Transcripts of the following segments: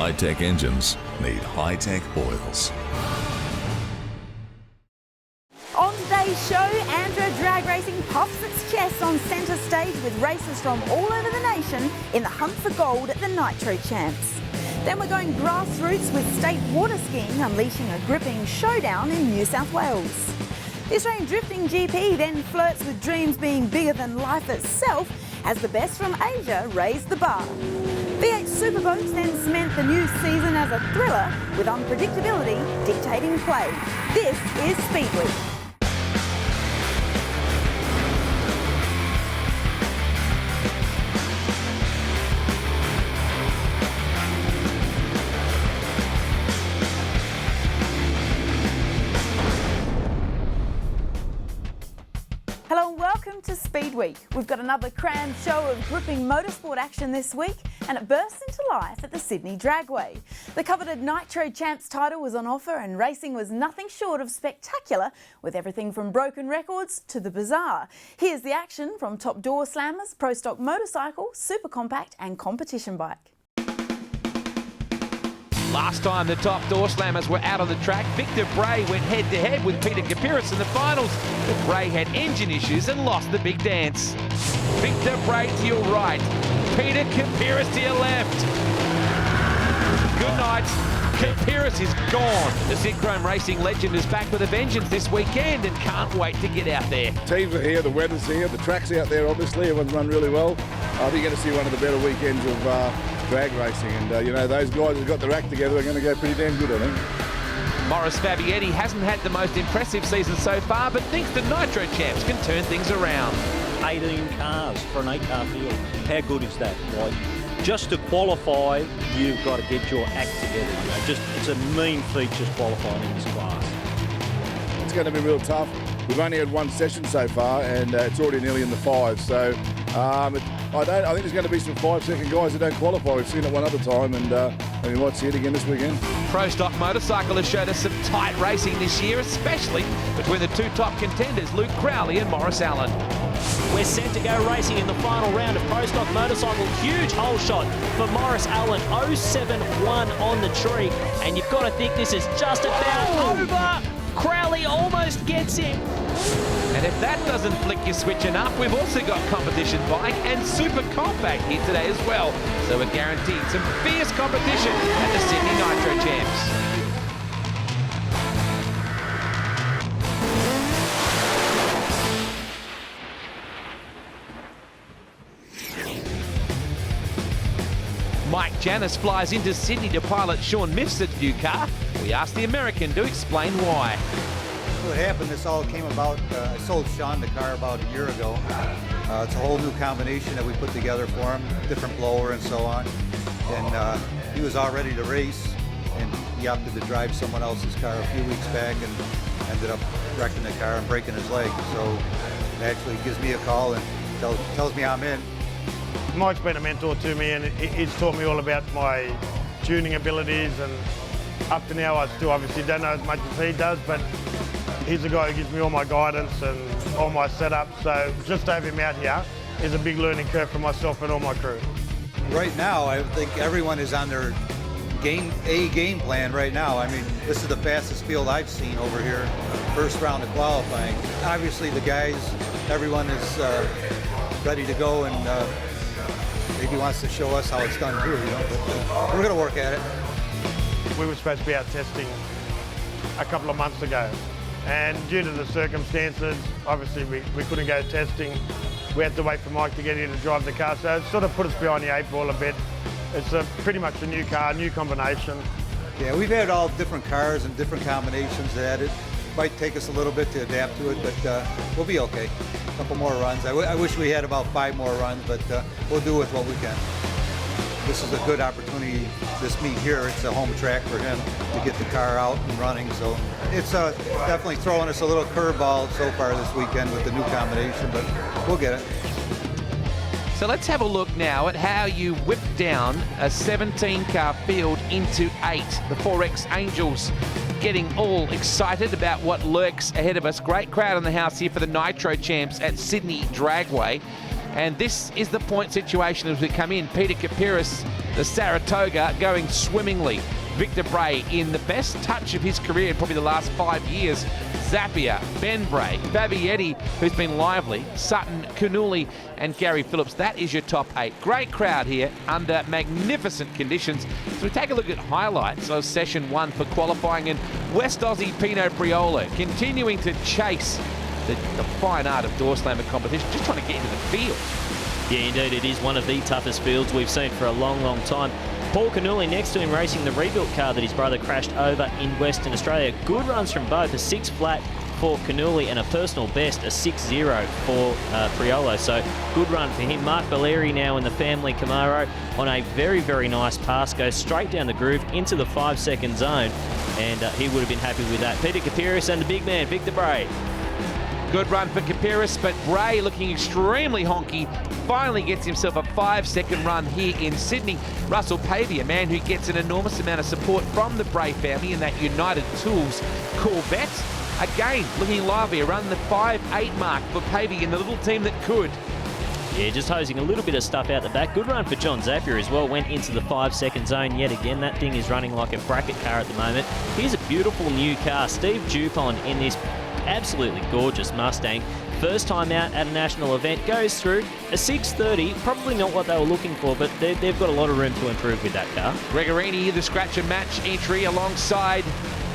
High-tech engines need high-tech oils. On today's show, Andra Drag Racing puffs its chest on centre stage with racers from all over the nation in the hunt for gold at the Nitro Champs. Then we're going grassroots with state water skiing unleashing a gripping showdown in New South Wales. The Australian drifting GP then flirts with dreams being bigger than life itself as the best from Asia raise the bar. V8 Superboats then cement the new season as a thriller with unpredictability dictating play. This is Speed Week. Hello and welcome to Speed Week. We've got another crammed show of gripping motorsport action this week, and it burst into life at the Sydney Dragway. The coveted Nitro Champs title was on offer and racing was nothing short of spectacular, with everything from broken records to the bizarre. Here's the action from top door slammers, pro stock motorcycle, super compact and competition bike. Last time the top door slammers were out on the track, Victor Bray went head-to-head with Peter Kapiris in the finals, but Bray had engine issues and lost the big dance. Victor Bray to your right, Peter Kapiris to your left. Good night. Kapiris is gone. The Synchrome Racing legend is back with a vengeance this weekend and can't wait to get out there. Teams are here, the weather's here, the track's out there obviously, everyone's run really well. I think you're going to see one of the better weekends of drag racing, and you know, those guys who've got their act together are going to go pretty damn good, I think. Maurice Fabiani hasn't had the most impressive season so far, but thinks the Nitro Champs can turn things around. 18 cars for an 8-car field. How good is that? Like, just to qualify, you've got to get your act together. You know, it's a mean feat just qualifying in this class. It's going to be real tough. We've only had one session so far, and it's already nearly in the fives. So I think there's going to be some 5-second guys that don't qualify. We've seen it one other time, and we might see it again this weekend. Pro Stock Motorcycle has showed us some tight racing this year, especially between the two top contenders, Luke Crowley and Morris Allen. We're set to go racing in the final round of Pro Stock Motorcycle. Huge hole shot for Morris Allen, 0.71 on the tree. And you've got to think this is just about over. Crowley almost gets him. And if that doesn't flick your switch enough, we've also got competition bike and super compact here today as well. So we're guaranteed some fierce competition at the Sydney Nitro Champs. Mike Janis flies into Sydney to pilot Sean Mifsud's new car. We asked the American to explain why. What happened, this all came about, I sold Sean the car about a year ago. It's a whole new combination that we put together for him, different blower and so on. And he was all ready to race, and he opted to drive someone else's car a few weeks back and ended up wrecking the car and breaking his leg. So it actually gives me a call and tells me I'm in. Mike's been a mentor to me, and he's taught me all about my tuning abilities, and up to now I still obviously don't know as much as he does, but he's the guy who gives me all my guidance and all my setup. So just to have him out here is a big learning curve for myself and all my crew. Right now, I think everyone is on their game plan right now. I mean, this is the fastest field I've seen over here, first round of qualifying. Obviously the guys, everyone is ready to go, and maybe wants to show us how it's done too, you know, but we're going to work at it. We were supposed to be out testing a couple of months ago, and due to the circumstances, obviously we couldn't go testing. We had to wait for Mike to get here to drive the car, so it sort of put us behind the 8 ball a bit. It's pretty much a new car, new combination. Yeah, we've had all different cars and different combinations added. Might take us a little bit to adapt to it, but we'll be okay. A couple more runs. I wish we had about 5 more runs, but we'll do with what we can. This is a good opportunity, this meet here. It's a home track for him to get the car out and running, so it's definitely throwing us a little curveball so far this weekend with the new combination, but we'll get it. So let's have a look now at how you whip down a 17-car field into 8. The 4X Angels getting all excited about what lurks ahead of us. Great crowd in the house here for the Nitro Champs at Sydney Dragway. And this is the point situation as we come in. Peter Kapiris, the Saratoga, going swimmingly. Victor Bray in the best touch of his career in probably the last 5 years. Zappia, Ben Bray, Babietti, who's been lively, Sutton, Canuli and Gary Phillips. That is your top 8. Great crowd here under magnificent conditions. So we take a look at highlights of session 1 for qualifying, and West Aussie Pino Priolo continuing to chase the fine art of door slammer competition, just trying to get into the field. Yeah, indeed, it is one of the toughest fields we've seen for a long, long time. Paul Canuli next to him racing the rebuilt car that his brother crashed over in Western Australia. Good runs from both, a 6 flat for Canuli and a personal best, a 6-0 for Priolo. So good run for him. Mark Valeri now in the family Camaro on a very, very nice pass. Goes straight down the groove into the 5-second zone, and he would have been happy with that. Peter Kapiris and the big man, Victor Bray. Good run for Kapiris, but Bray looking extremely honky. Finally gets himself a 5-second run here in Sydney. Russell Pavey, a man who gets an enormous amount of support from the Bray family in that United Tools Corvette. Again, looking lively around the 5.8 mark for Pavey in the little team that could. Yeah, just hosing a little bit of stuff out the back. Good run for John Zappia as well. Went into the 5-second zone yet again. That thing is running like a bracket car at the moment. Here's a beautiful new car. Steve Dupont in this absolutely gorgeous Mustang. First time out at a national event, goes through a 6:30. Probably not what they were looking for, but they've got a lot of room to improve with that car. Gregorini, the scratch and match entry alongside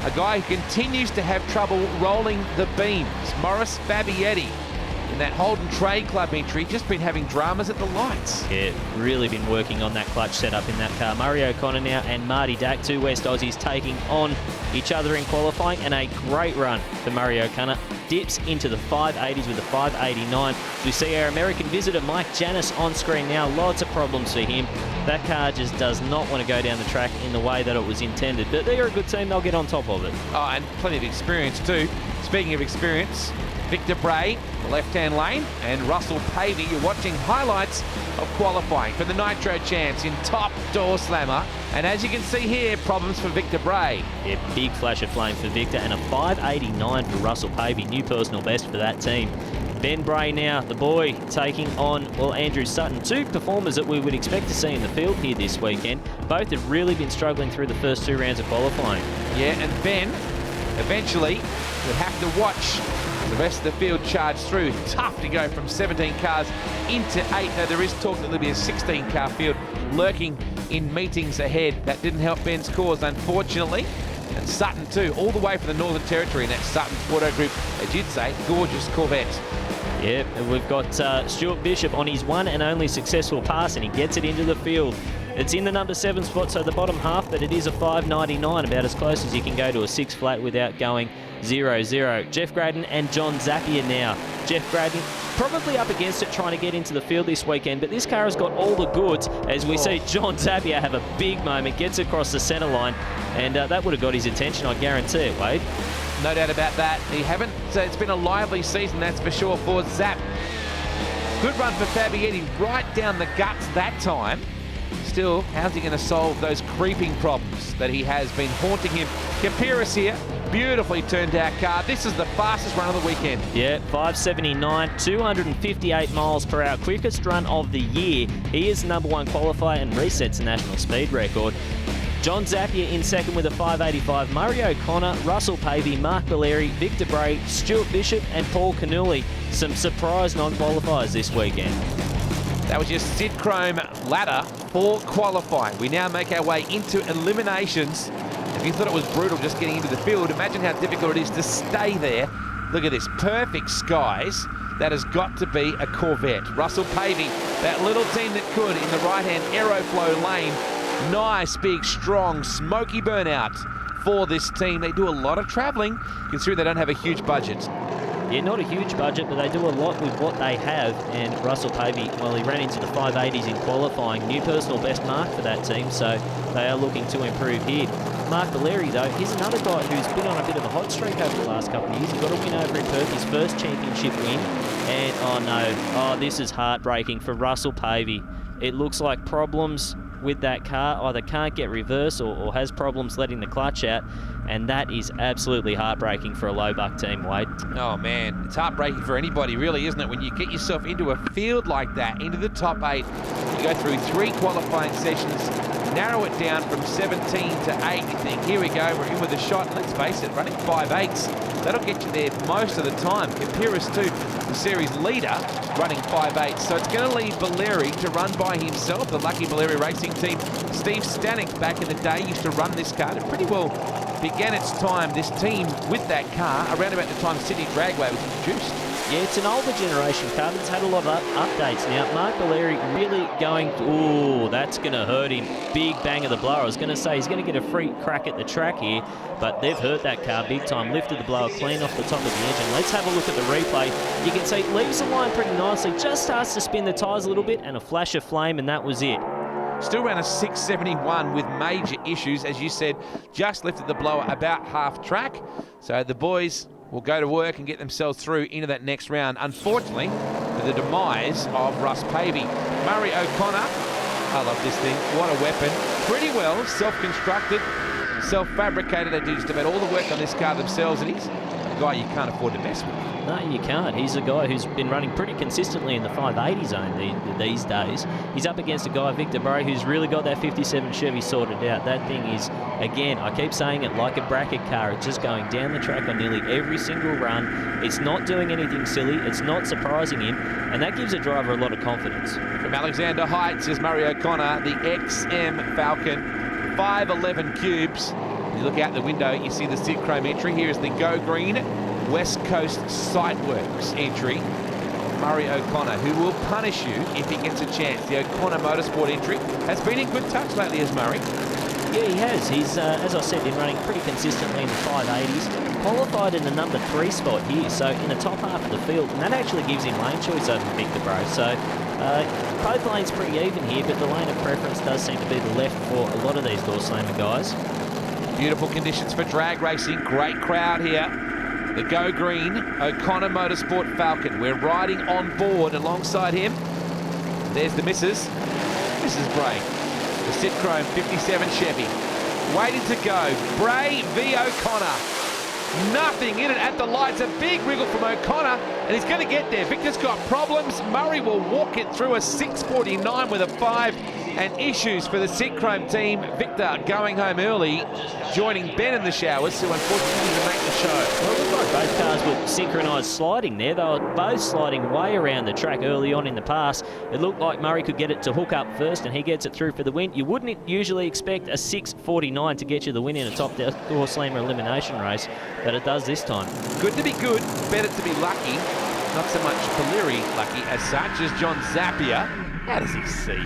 a guy who continues to have trouble rolling the beams. Morris Babietti in that Holden Trade Club entry, just been having dramas at the lights. Yeah, really been working on that clutch setup in that car. Murray O'Connor now and Marty Dack, 2 West Aussies taking on each other in qualifying, and a great run for Murray O'Connor. Dips into the 580s with a 589. We see our American visitor Mike Janis on screen now. Lots of problems for him. That car just does not want to go down the track in the way that it was intended. But they're a good team. They'll get on top of it. Oh, and plenty of experience too. Speaking of experience, Victor Bray, the left-hand lane, and Russell Pavey. You're watching highlights of qualifying for the Nitro Champs in top door slammer. And as you can see here, problems for Victor Bray. Yeah, big flash of flame for Victor and a 589 for Russell Pavey. New personal best for that team. Ben Bray now, the boy, taking on, well, Andrew Sutton. 2 performers that we would expect to see in the field here this weekend. Both have really been struggling through the first 2 rounds of qualifying. Yeah, and Ben eventually would have to watch the rest of the field charge through. Tough to go from 17 cars into 8. Now, there is talk that there'll be a 16-car field lurking in meetings ahead. That didn't help Ben's cause, unfortunately. And Sutton, too, all the way from the Northern Territory in that Sutton Auto Group, as you'd say, gorgeous Corvette. Yeah, we've got Stuart Bishop on his one and only successful pass, and he gets it into the field. It's in the number 7 spot, so the bottom half, but it is a 599, about as close as you can go to a 6 flat without going 0-0. Jeff Graydon and John Zappia now. Jeff Graydon probably up against it trying to get into the field this weekend, but this car has got all the goods as we see John Zappia have a big moment, gets across the centre line, and that would have got his attention, I guarantee it, Wade. No doubt about that. It's been a lively season, that's for sure, for Zapp. Good run for Fabietti, right down the guts that time. Still, how's he going to solve those creeping problems that he has been haunting him? Kapiris here, beautifully turned out car. This is the fastest run of the weekend. Yeah, 579, 258 miles per hour, quickest run of the year. He is the number 1 qualifier and resets the national speed record. John Zappia in second with a 585. Murray O'Connor, Russell Pavey, Mark Valeri, Victor Bray, Stuart Bishop and Paul Canuli. Some surprise non-qualifiers this weekend. That was your Sid Chrome ladder for qualifying. We now make our way into eliminations. If you thought it was brutal just getting into the field, imagine how difficult it is to stay there. Look at this, perfect skies. That has got to be a Corvette. Russell Pavey, that little team that could in the right-hand Aeroflow lane. Nice, big, strong, smoky burnout for this team. They do a lot of travelling, considering they don't have a huge budget. Yeah, not a huge budget, but they do a lot with what they have. And Russell Pavey, well, he ran into the 580s in qualifying. New personal best mark for that team, so they are looking to improve here. Mark Valeri, though, he's another guy who's been on a bit of a hot streak over the last couple of years. He got a win over in Perth, his first championship win. And, oh no, this is heartbreaking for Russell Pavey. It looks like problems with that car either can't get reverse or has problems letting the clutch out, and that is absolutely heartbreaking for a Lobuck team, Wade. Oh man, it's heartbreaking for anybody really, isn't it? When you get yourself into a field like that, into the top 8, you go through 3 qualifying sessions, narrow it down from 17 to 8. You think, here we go, we're in with a shot. Let's face it, running 5.8s, that'll get you there most of the time. Compare us to the series leader running 5.8. So it's going to leave Valeri to run by himself. The Lucky Valeri Racing team, Steve Stanek back in the day used to run this car. It pretty well began its time, this team, with that car around about the time Sydney Dragway was introduced. Yeah, it's an older generation car that's had a lot of updates now. Mark Valeri really going, ooh, that's going to hurt him. Big bang of the blower. I was going to say he's going to get a free crack at the track here, but they've hurt that car big time. Lifted the blower clean off the top of the engine. Let's have a look at the replay. You can see leaves the line pretty nicely, just starts to spin the tyres a little bit, and a flash of flame, and that was it. Still ran a 671 with major issues. As you said, just lifted the blower about half track. So the boys will go to work and get themselves through into that next round. Unfortunately, with the demise of Russ Pavey. Murray O'Connor, I love this thing, what a weapon. Pretty well self-constructed, self-fabricated. They do just about all the work on this car themselves, and he's a guy you can't afford to mess with. No, you can't. He's a guy who's been running pretty consistently in the 580 zone these days. He's up against a guy, Victor Bray, who's really got that 57 Chevy sorted out. That thing is, again, I keep saying it, like a bracket car. It's just going down the track on nearly every single run. It's not doing anything silly. It's not surprising him. And that gives a driver a lot of confidence. From Alexander Heights is Murray O'Connor, the XM Falcon, 511 cubes. You look out the window, you see the Sid Chrome entry. Here is the Go Green West Coast Sightworks entry. Murray O'Connor, who will punish you if he gets a chance. The O'Connor Motorsport entry has been in good touch lately, as Murray. Yeah, he has. He's, as I said, been running pretty consistently in the 580s. Qualified in the number 3 spot here, so in the top half of the field, and that actually gives him lane choice over Victor Bray. So both lanes pretty even here, but the lane of preference does seem to be the left for a lot of these door slammer guys. Beautiful conditions for drag racing. Great crowd here. The Go Green O'Connor Motorsport Falcon. We're riding on board alongside him. There's the Mrs. Bray. The Sid Chrome 57 Chevy. Waiting to go. Bray v O'Connor. Nothing in it at the lights. A big wriggle from O'Connor, and he's going to get there. Victor's got problems. Murray will walk it through a 6:49 with a 5. And issues for the Sid Chrome team. Victor going home early, joining Ben in the showers, who unfortunately didn't make the show. Well, it looked like both cars were synchronised sliding there. They were both sliding way around the track early on in the pass. It looked like Murray could get it to hook up first, and he gets it through for the win. You wouldn't usually expect a 6:49 to get you the win in a top door slammer elimination race, but it does this time. Good to be good, better to be lucky. Not so much Valeri lucky as such as John Zappia. How does he see?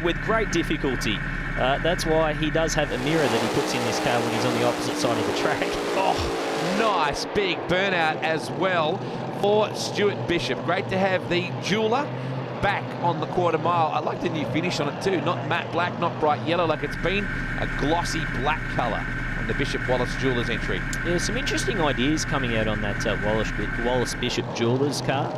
with great difficulty. That's why he does have a mirror that he puts in this car when he's on the opposite side of the track. Oh, nice big burnout as well for Stuart Bishop. Great to have the jeweller back on the quarter mile. I like the new finish on it too. Not matte black, not bright yellow like it's been. A glossy black colour. The Bishop Wallace Jewelers entry. Yeah, some interesting ideas coming out on that Wallace Bishop Jewelers car.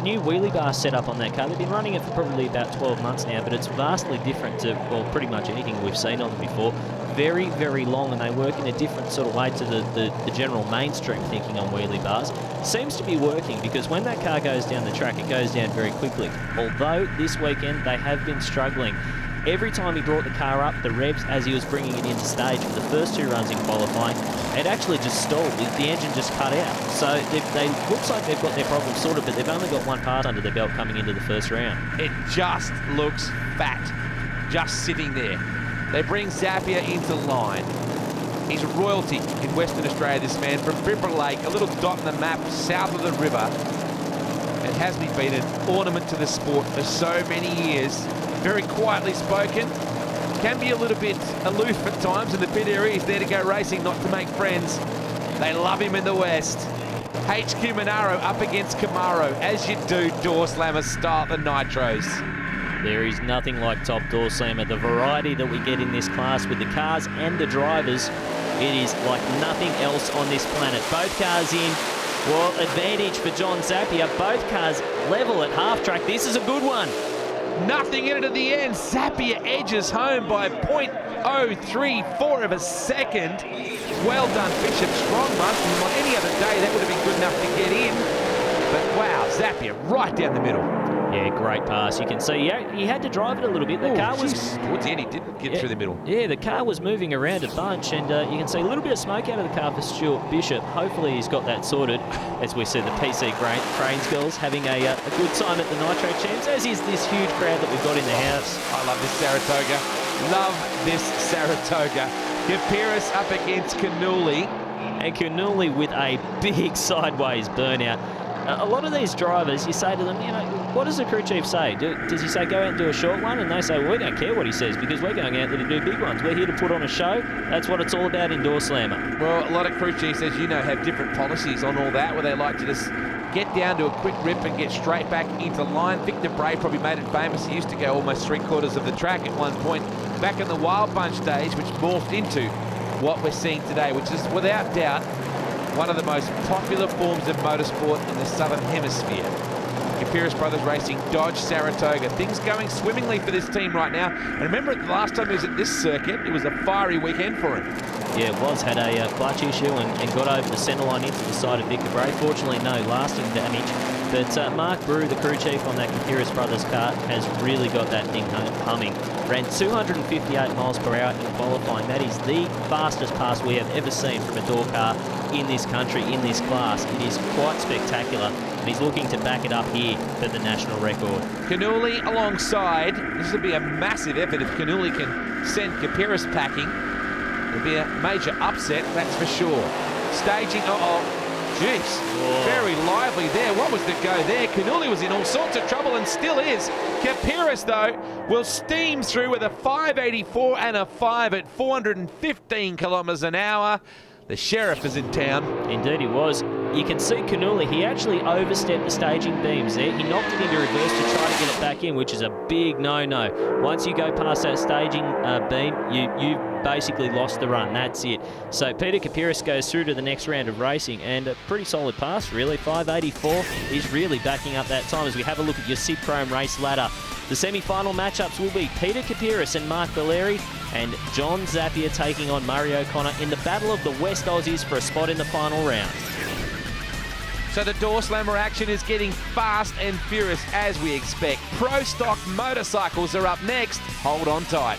New wheelie bar set up on that car. They've been running it for probably about 12 months now, but it's vastly different to, well, pretty much anything we've seen on them before. Very, very long, and they work in a different sort of way to the general mainstream thinking on wheelie bars. Seems to be working, because when that car goes down the track, it goes down very quickly. Although this weekend they have been struggling. Every time he brought the car up, the revs, as he was bringing it into stage for the first 2 runs in qualifying, it actually just stalled. The engine just cut out. So they looks like they've got their problem sorted, but they've only got 1 pass under their belt coming into the first round. It just looks fat, just sitting there. They bring Zappia into line. He's royalty in Western Australia, this man, from Bibra Lake, a little dot on the map south of the river. And hasn't he been an ornament to the sport for so many years? Very quietly spoken, can be a little bit aloof at times in the pit area. He's there to go racing, not to make friends. They love him in the West. HQ Monaro up against Camaro, as you do, door slammers start the nitros. There is nothing like top door slammer. The variety that we get in this class with the cars and the drivers, it is like nothing else on this planet. Both cars in. Well, advantage for John Zappia. Both cars level at half track. This is a good one. Nothing in it at the end. Zapier edges home by 0.034 of a second. Well done, Bishop. Strong run. On any other day, that would have been good enough to get in. But wow, Zapier right down the middle. Yeah, great pass. You can see he had to drive it a little bit. The car was towards the end. He didn't get through the middle. Yeah, the car was moving around a bunch, and you can see a little bit of smoke out of the car for Stuart Bishop. Hopefully, he's got that sorted. As we see the PC Cranes girls having a good time at the Nitro Champs, as is this huge crowd that we've got in the house. I love this Saratoga. Love this Saratoga. Kapiris up against Canuli. And Canuli with a big sideways burnout. A lot of these drivers, you say to them, you know, what does the crew chief say? Does he say go out and do a short one? And they say, well, we don't care what he says because we're going out there to do big ones. We're here to put on a show. That's what it's all about in Door Slammer. Well, a lot of crew chiefs, as you know, have different policies on all that, where they like to just get down to a quick rip and get straight back into line. Victor Bray probably made it famous. He used to go almost 3/4 of the track at one point back in the Wild Bunch days, which morphed into what we're seeing today, which is without doubt one of the most popular forms of motorsport in the Southern Hemisphere. Kapiris Brothers Racing, Dodge Saratoga. Things going swimmingly for this team right now. And remember, the last time he was at this circuit, it was a fiery weekend for him. Yeah, it was. Had a clutch issue and got over the centre line into the side of Victor Bray. Fortunately, no lasting damage. But Mark Brew, the crew chief on that Kapiris Brothers car, has really got that thing humming. Ran 258 miles per hour in qualifying. That is the fastest pass we have ever seen from a door car in this country, in this class. It is quite spectacular, and he's looking to back it up here for the national record. Canuli alongside. This will be a massive effort if Canuli can send Kapiris packing. It'll be a major upset, that's for sure. Staging, jeez, very lively there. What was the go there? Canuli was in all sorts of trouble and still is. Kapiris, though, will steam through with a 584 and a 5 at 415 kilometres an hour. The sheriff is in town. Indeed he was. You can see Canuli, he actually overstepped the staging beams there. He knocked it into reverse to try to get it back in, which is a big no-no. Once you go past that staging beam, you've basically lost the run. That's it. So Peter Kapiris goes through to the next round of racing, and a pretty solid pass, really. 584 is really backing up that time as we have a look at your Sid Chrome race ladder. The semi-final matchups will be Peter Kapiris and Mark Valeri, and John Zapier taking on Murray O'Connor in the battle of the West Aussies for a spot in the final round. So the Door Slammer action is getting fast and furious as we expect. Pro Stock Motorcycles are up next. Hold on tight.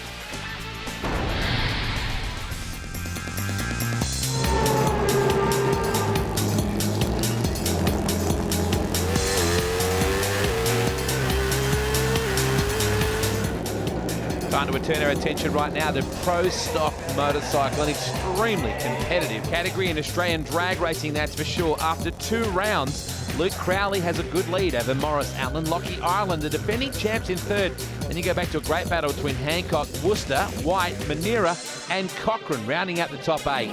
Time to return our attention right now to Pro Stock Motorcycle, an extremely competitive category in Australian drag racing, that's for sure. After 2 rounds, Luke Crowley has a good lead over Morris Allen. Lockie Ireland, the defending champs, in third. Then you go back to a great battle between Hancock, Worcester, White, Manera and Cochrane, rounding out the top 8.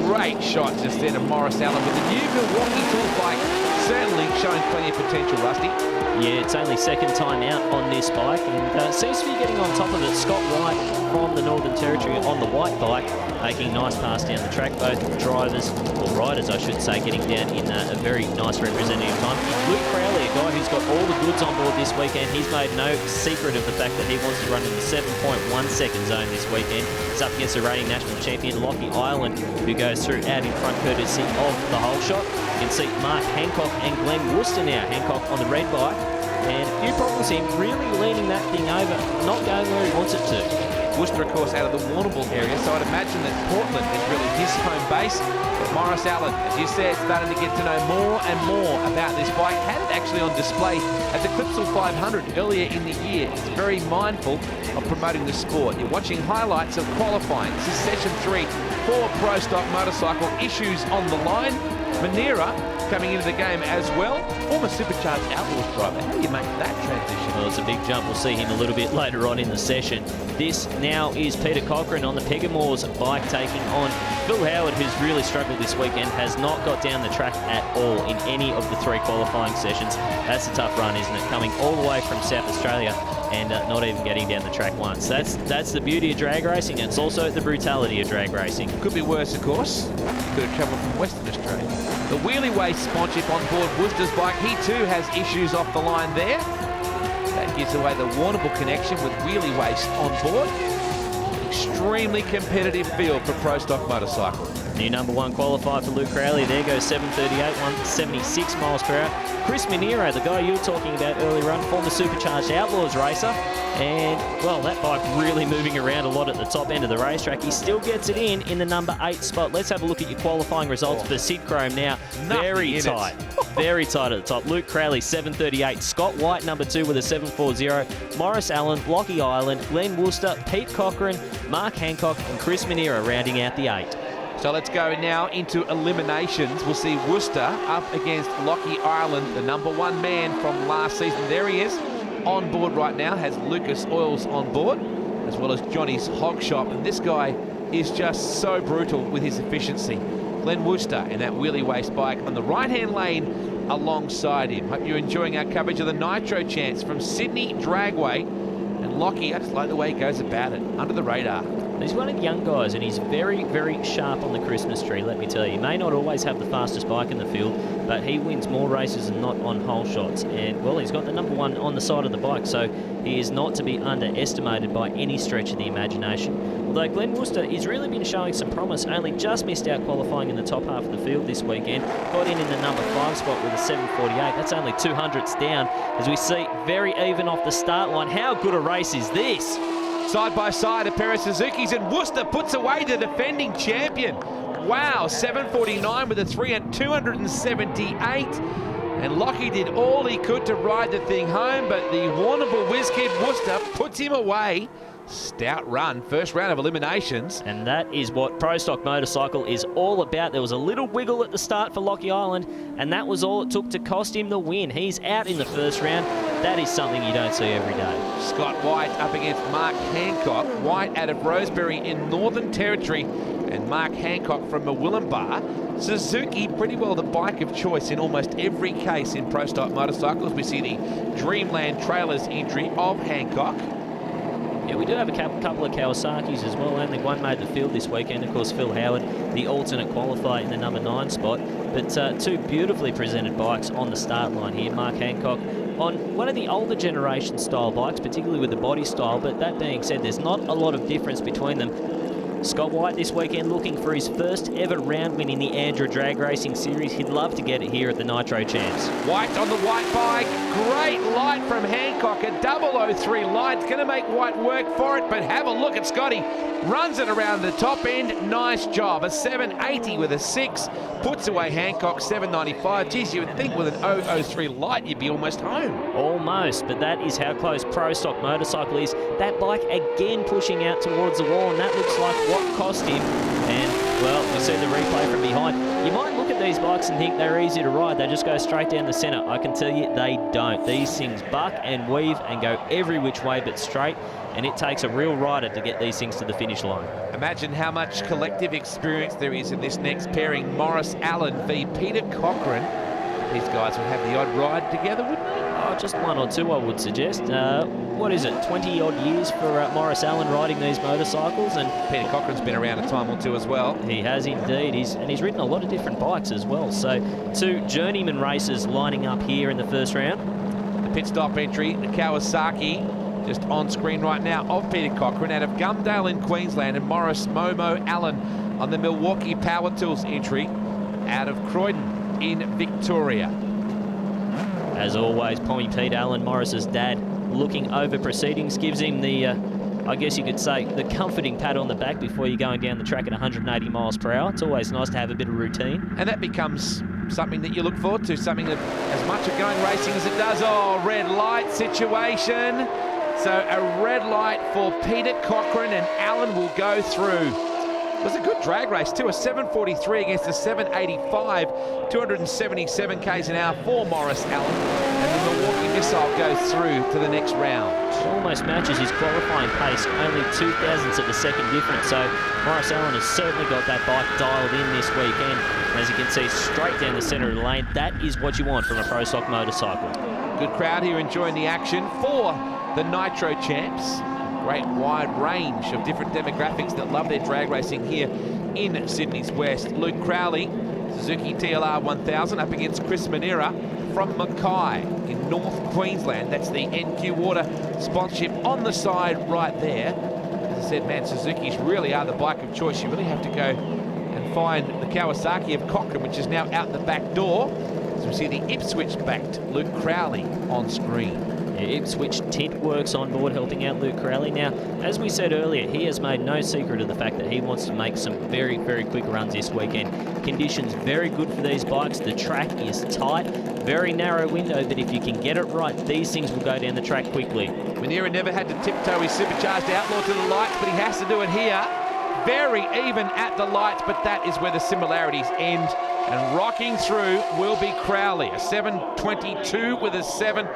Great shot just there to Morris Allen with the new Milwaukee tool bike, certainly showing plenty of potential, Rusty. Yeah, it's only second time out on this bike, and seems to be getting on top of it. Scott White from the Northern Territory on the white bike, making a nice pass down the track. Both drivers, or riders I should say, getting down in a very nice representative time. Luke Crowley, a guy who's got all the goods on board this weekend, he's made no secret of the fact that he wants to run in the 7.1 second zone this weekend. It's up against the reigning national champion, Lockie Ireland, who goes through out in front courtesy of the whole shot. You can see Mark Hancock and Glenn Worcester now. Hancock on the red bike. And a few problems here, really leaning that thing over, not going where he wants it to. Worcester, of course, out of the Warrnambool area, so I'd imagine that Portland is really his home base. But Morris Allen, as you said, starting to get to know more and more about this bike. Had it actually on display at the Clipsal 500 earlier in the year. It's very mindful of promoting the sport. You're watching highlights of qualifying. This is session 3 for Pro Stock Motorcycle. Issues on the line. Manera coming into the game as well. Former Supercharged Outlaws driver. How do you make that transition? Well, it's a big jump. We'll see him a little bit later on in the session. This now is Peter Cochrane on the Pegamore's bike, taking on Phil Howard, who's really struggled this weekend, has not got down the track at all in any of the 3 qualifying sessions. That's a tough run, isn't it? Coming all the way from South Australia and not even getting down the track once. That's the beauty of drag racing, and it's also the brutality of drag racing. Could be worse, of course. Could have travelled from Western Australia. The Wheelie Way sponsorship on board Worcester's bike. He too has issues off the line there. That gives away the Warrnambool connection with Wheelie Waste on board. Extremely competitive field for Pro Stock Motorcycle. New number 1 qualifier for Luke Crowley. There goes 738, 176 miles per hour. Chris Minero, the guy you were talking about earlier on, former Supercharged Outlaws racer. And, well, that bike really moving around a lot at the top end of the racetrack. He still gets it in the number 8 spot. Let's have a look at your qualifying results for Sid Chrome now. Very tight. Very tight at the top. Luke Crowley, 738. Scott White, number 2 with a 740. Morris Allen, Lockie Ireland, Glenn Worcester, Pete Cochran, Mark Hancock and Chris Minero rounding out the 8. So let's go now into eliminations. We'll see Worcester up against Lockie Ireland, the number 1 man from last season. There he is. On board right now, has Lucas Oils on board, as well as Johnny's Hog Shop. And this guy is just so brutal with his efficiency. Glenn Worcester in that Wheelie Waste bike on the right-hand lane alongside him. Hope you're enjoying our coverage of the Nitro Champs from Sydney Dragway. And Lockie, I just like the way he goes about it, under the radar. He's one of the young guys, and he's very, very sharp on the Christmas tree, let me tell you. He may not always have the fastest bike in the field, but he wins more races than not on hole shots. And, well, he's got the number 1 on the side of the bike, so he is not to be underestimated by any stretch of the imagination. Although Glenn Worcester has really been showing some promise, only just missed out qualifying in the top half of the field this weekend. Got in the number 5 spot with a 748. That's only 200ths down, as we see very even off the start line. How good a race is this? Side by side, a pair of Suzukis, and Worcester puts away the defending champion. Wow, 749 with a 3 at 278. And Lockie did all he could to ride the thing home, but the Warrnambool whiz kid Worcester puts him away. Stout run, first round of eliminations. And that is what Pro Stock Motorcycle is all about. There was a little wiggle at the start for Lockie Ireland, and that was all it took to cost him the win. He's out in the first round. That is something you don't see every day. Scott White up against Mark Hancock. White out of Rosebery in Northern Territory, and Mark Hancock from Murwillumbah. Suzuki, pretty well the bike of choice in almost every case in Pro Stock Motorcycles. We see the Dreamland Trailers entry of Hancock. Yeah, we do have a couple of Kawasaki's as well. Only one made the field this weekend. Of course, Phil Howard, the alternate qualifier in the number 9 spot. But 2 beautifully presented bikes on the start line here. Mark Hancock on one of the older generation style bikes, particularly with the body style. But that being said, there's not a lot of difference between them. Scott White this weekend looking for his first ever round win in the Andrew Drag Racing Series. He'd love to get it here at the Nitro Champs. White on the white bike. Great light from Hancock. A 003 light. It's going to make White work for it, but have a look at Scotty. Runs it around the top end. Nice job. A 780 with a 6. Puts away Hancock 795. Geez, you would think with an 003 light you'd be almost home. Almost, but that is how close Pro Stock Motorcycle is. That bike again pushing out towards the wall, and that looks like what cost him. And, well, we see the replay from behind. You might look at these bikes and think they're easy to ride. They just go straight down the centre. I can tell you they don't. These things buck and weave and go every which way but straight, and it takes a real rider to get these things to the finish line. Imagine how much collective experience there is in this next pairing. Morris Allen v Peter Cochran. These guys will have the odd ride together, wouldn't they? Oh, just 1 or 2, I would suggest. What is it, 20-odd years for Morris Allen riding these motorcycles? And Peter Cochran's been around a time or 2 as well. He has indeed. He's ridden a lot of different bikes as well. So 2 journeyman racers lining up here in the first round. The pit stop entry, the Kawasaki, just on screen right now, of Peter Cochran out of Gumdale in Queensland, and Morris Momo Allen on the Milwaukee Power Tools entry out of Croydon in Victoria. As always, Pommy Pete Allen, Morris's dad, looking over proceedings, gives him the, I guess you could say, the comforting pat on the back before you're going down the track at 180 miles per hour. It's always nice to have a bit of routine. And that becomes something that you look forward to, something that as much of going racing as it does. Oh, red light situation. So a red light for Peter Cochran, and Allen will go through. It was a good drag race too, a 743 against a 785, 277 k's an hour for Morris Allen, and the Milwaukee Missile goes through to the next round. Almost matches his qualifying pace, only 0.02 of a second difference, so Morris Allen has certainly got that bike dialed in this weekend. As you can see, straight down the centre of the lane, that is what you want from a Pro Stock motorcycle. Good crowd here enjoying the action for the Nitro Champs. Great wide range of different demographics that love their drag racing here in Sydney's West. Luke Crowley, Suzuki TLR 1000 up against Chris Minera from Mackay in North Queensland. That's the NQ Water sponsorship on the side right there. As I said, man, Suzuki's really are the bike of choice. You really have to go and find the Kawasaki of Cochrane, which is now out the back door. As we see the Ipswich-backed Luke Crowley on screen. Ipswich Tint Works on board helping out Luke Crowley. Now, as we said earlier, he has made no secret of the fact that he wants to make some very, very quick runs this weekend. Conditions very good for these bikes. The track is tight, very narrow window, but if you can get it right, these things will go down the track quickly. Manera never had to tiptoe his supercharged Outlaw to the lights, but he has to do it here. Very even at the lights, but that is where the similarities end. And rocking through will be Crowley, a 7:22 with a 7.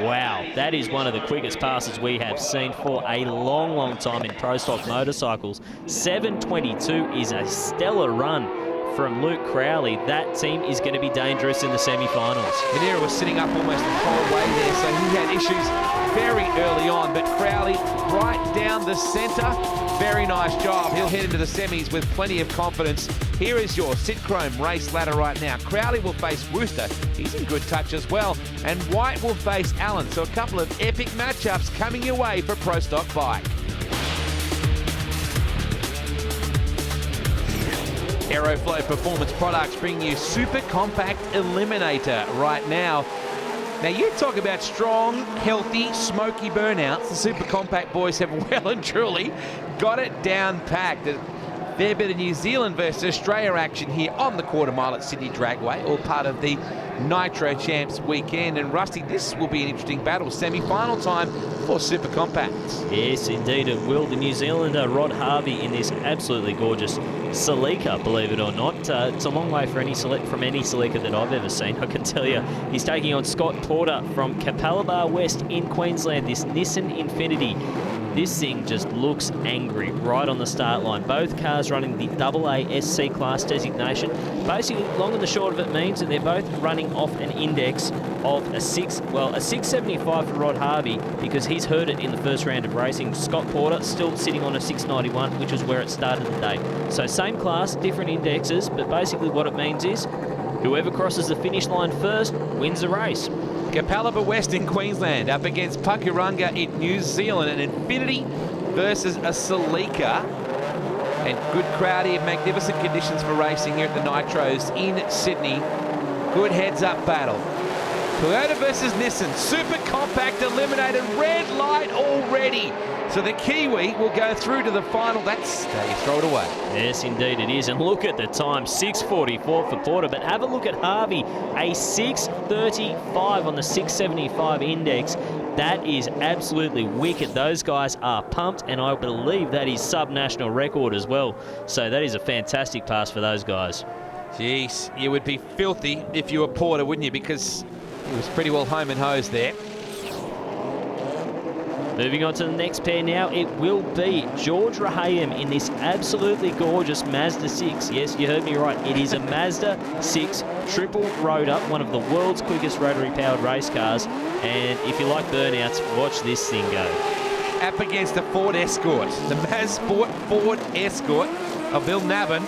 Wow, that is one of the quickest passes we have seen for a long, long time in Pro Stock motorcycles. 7:22 is a stellar run from Luke Crowley. That team is going to be dangerous in the semi-finals. Manera was sitting up almost the whole way there, so he had issues very early on, but Crowley right down the centre. Very nice job. He'll head into the semis with plenty of confidence. Here is your Sitchrome race ladder right now. Crowley will face Wooster. He's in good touch as well. And White will face Allen. So a couple of epic matchups coming your way for Pro Stock Bike. Aeroflow Performance Products bring you Super Compact Eliminator right now. Now you talk about strong, healthy, smoky burnouts. The Super Compact boys have well and truly got it down packed. A fair bit of New Zealand versus Australia action here on the quarter mile at Sydney Dragway, all part of the Nitro Champs weekend. And Rusty, this will be an interesting battle. Semi-final time for Super Compacts. Yes, indeed it will. The New Zealander Rod Harvey in this absolutely gorgeous Celica, believe it or not. It's a long way from any Celica that I've ever seen, I can tell you. He's taking on Scott Porter from Capalaba West in Queensland, this Nissan Infinity. This thing just looks angry right on the start line. Both cars running the AA SC class designation. Basically, long and the short of it means that they're both running off an index of a 675 for Rod Harvey, because he's heard it in the first round of racing. Scott Porter still sitting on a 691, which is where it started the day. So same class, different indexes, but basically what it means is whoever crosses the finish line first wins the race. Capalaba West in Queensland up against Pakuranga in New Zealand. An Infinity versus a Celica. And good crowd here, magnificent conditions for racing here at the Nitros in Sydney. Good heads-up battle. Toyota versus Nissan, Super Compact eliminated, red light already. So the Kiwi will go through to the final. That's how you throw it away. Yes, indeed it is. And look at the time, 6:44 for Porter. But have a look at Harvey, a 6:35 on the 675 index. That is absolutely wicked. Those guys are pumped, and I believe that is sub-national record as well. So that is a fantastic pass for those guys. Jeez, you would be filthy if you were Porter, wouldn't you? Because he was pretty well home and hosed there. Moving on to the next pair now, it will be George Rahayem in this absolutely gorgeous Mazda 6. Yes, you heard me right. It is a Mazda 6 triple rotor, one of the world's quickest rotary-powered race cars. And if you like burnouts, watch this thing go. Up against a Ford Escort, the Mazsport Ford Escort of Bill Navin.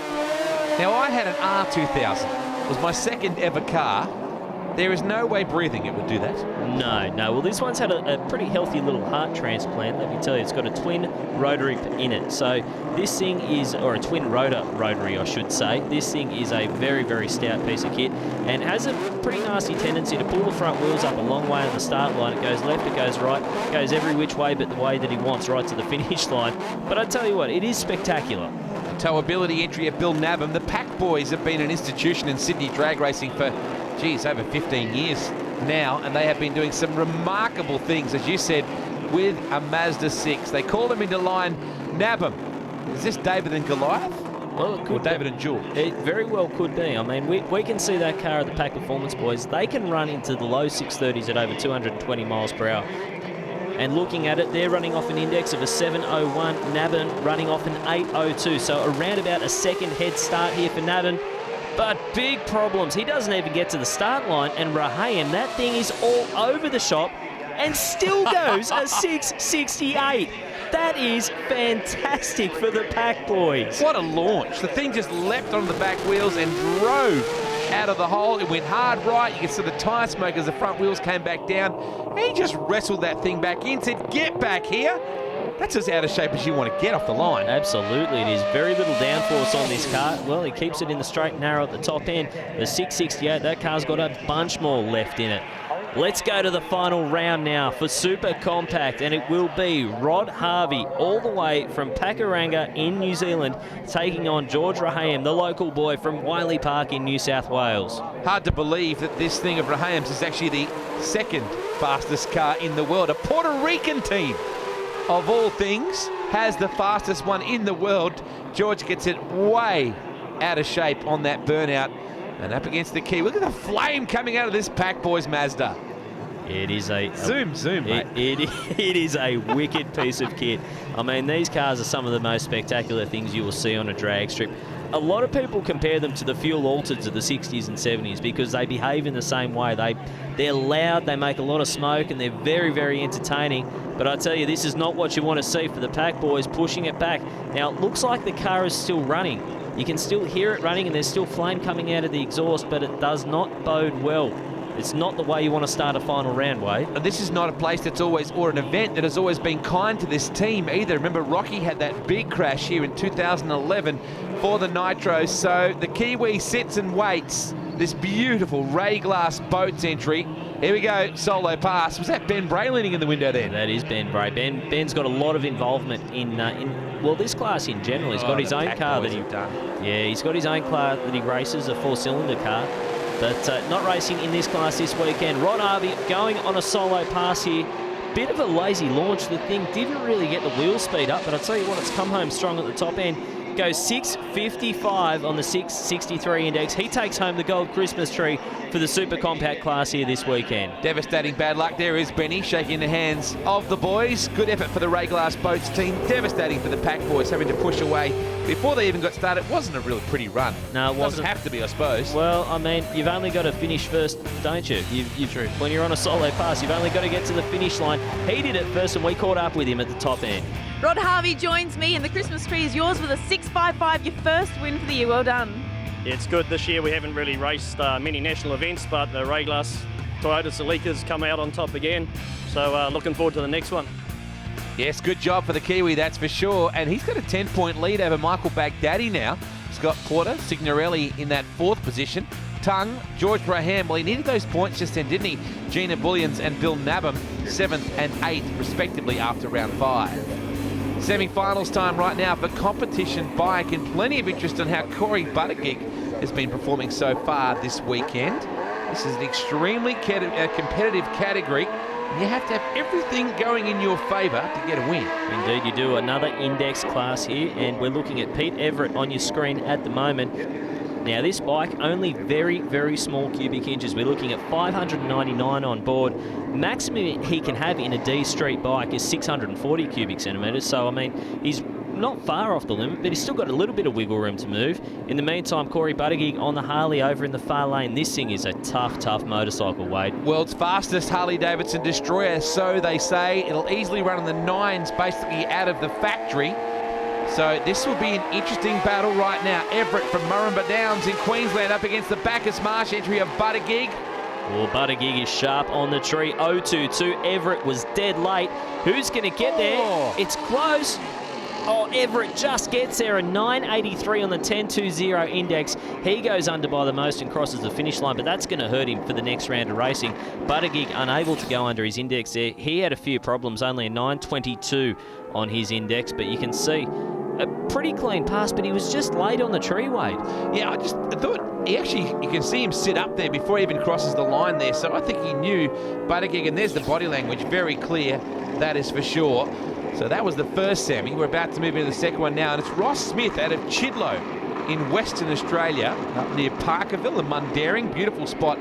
Now, I had an R2000. It was my second ever car. There is no way breathing it would do that. No. Well, this one's had a pretty healthy little heart transplant. Let me tell you, it's got a twin rotary in it. So this thing is, or a twin rotor rotary, I should say. This thing is a very, very stout piece of kit and has a pretty nasty tendency to pull the front wheels up a long way on the start line. It goes left, it goes right, it goes every which way but the way that he wants, right to the finish line. But I tell you what, it is spectacular. Towability entry at Bill Navin. The Pack Boys have been an institution in Sydney drag racing for, geez, over 15 years now, and they have been doing some remarkable things, as you said, with a Mazda 6. They call them into line. Nabham, is this David and Goliath? Well, it could or David and Jewel? It very well could be. I mean, we can see that car at the Pack Performance Boys. They can run into the low 630s at over 220 miles per hour. And looking at it, they're running off an index of a 701. Navin running off an 802. So around about a second head start here for Navin. But big problems. He doesn't even get to the start line. And Rahayem, that thing is all over the shop and still goes a 668. That is fantastic for the Pack Boys. What a launch. The thing just leapt on the back wheels and drove out of the hole. It went hard right. You can see the tyre smoke as the front wheels came back down. He just wrestled that thing back in, said, get back here. That's as out of shape as you want to get off the line. Absolutely, it is very little downforce on this car. Well, he keeps it in the straight and narrow at the top end. The 668, that car's got a bunch more left in it. Let's go to the final round now for Super Compact, and it will be Rod Harvey all the way from Pakuranga in New Zealand taking on George Raham, the local boy from Wiley Park in New South Wales. Hard to believe that this thing of Raham's is actually the second fastest car in the world. A Puerto Rican team, of all things, has the fastest one in the world. George gets it way out of shape on that burnout. And up against the key. Look at the flame coming out of this Pack Boys Mazda. It is a... Zoom, mate. It is a wicked piece of kit. I mean, these cars are some of the most spectacular things you will see on a drag strip. A lot of people compare them to the fuel altereds of the 60s and 70s because they behave in the same way. They're loud, they make a lot of smoke, and they're very, very entertaining. But I tell you, this is not what you want to see for the Pack Boys pushing it back. Now, it looks like the car is still running. You can still hear it running and there's still flame coming out of the exhaust, but it does not bode well. It's not the way you want to start a final round, Wade. And this is not a place that's always, or an event that has always been kind to this team either. Remember, Rocky had that big crash here in 2011 for the Nitro. So the Kiwi sits and waits. This beautiful Ray Glass Boats entry. Here we go, solo pass. Was that Ben Bray leaning in the window there? That is Ben Bray. Ben's got a lot of involvement in well, this class in general. He's got his own car that he's got his own car that he races, a 4-cylinder car, but not racing in this class this weekend. Rod Harvey going on a solo pass here. Bit of a lazy launch. The thing didn't really get the wheel speed up, but I'll tell you what, it's come home strong at the top end. Goes 6.55 on the 663 index. He takes home the gold Christmas tree for the Super Compact class here this weekend. Devastating bad luck. There is Benny shaking the hands of the boys. Good effort for the Ray Glass Boats team. Devastating for the Pack Boys, having to push away before they even got started. It wasn't a really pretty run. No, it wasn't. Doesn't have to be, I suppose. Well, I mean, you've only got to finish first, don't you? True. When you're on a solo pass, you've only got to get to the finish line. He did it first, and we caught up with him at the top end. Rod Harvey joins me, and the Christmas tree is yours with a 6.55, your first win for the year. Well done. Yeah, it's good. This year we haven't really raced many national events, but the Ray Glass Toyota Celica's come out on top again. So looking forward to the next one. Yes, good job for the Kiwi, that's for sure. And he's got a 10-point lead over Michael Baghdadi now. Scott Porter, Signorelli in that 4th position. Tung, George Raham, well, he needed those points just then, didn't he? Gina Bullions and Bill Nabham, 7th and 8th, respectively, after round 5. Semi-finals time right now for competition bike, and plenty of interest on how Corey Buttigieg has been performing so far this weekend. This is an extremely competitive category, and you have to have everything going in your favour to get a win. Indeed you do. Another index class here, and we're looking at Pete Everett on your screen at the moment. Now this bike, only very, very small cubic inches. We're looking at 599 on board. Maximum he can have in a D Street bike is 640 cubic centimetres. So, I mean, he's not far off the limit, but he's still got a little bit of wiggle room to move. In the meantime, Corey Buttigieg on the Harley over in the far lane. This thing is a tough, tough motorcycle, Wade. World's fastest Harley-Davidson Destroyer, so they say. It'll easily run on the 9s, basically out of the factory. So this will be an interesting battle right now. Everett from Murrumba Downs in Queensland up against the Bacchus Marsh entry of Buttigieg. Well, Buttigieg is sharp on the tree. 022. Everett was dead late. Who's going to get there? It's close. Oh, Everett just gets there. A 983 on the 10.20 index. He goes under by the most and crosses the finish line, but that's going to hurt him for the next round of racing. Buttigieg unable to go under his index there. He had a few problems, only a 922 on his index, but you can see a pretty clean pass, but he was just late on the tree, Wade. Yeah, I thought he actually, you can see him sit up there before he even crosses the line there. So I think he knew Buttigieg, and there's the body language, very clear, that is for sure. So that was the first semi. We're about to move into the second one now, and it's Ross Smith out of Chidlow in Western Australia, up near Parkerville and Mundaring. Beautiful spot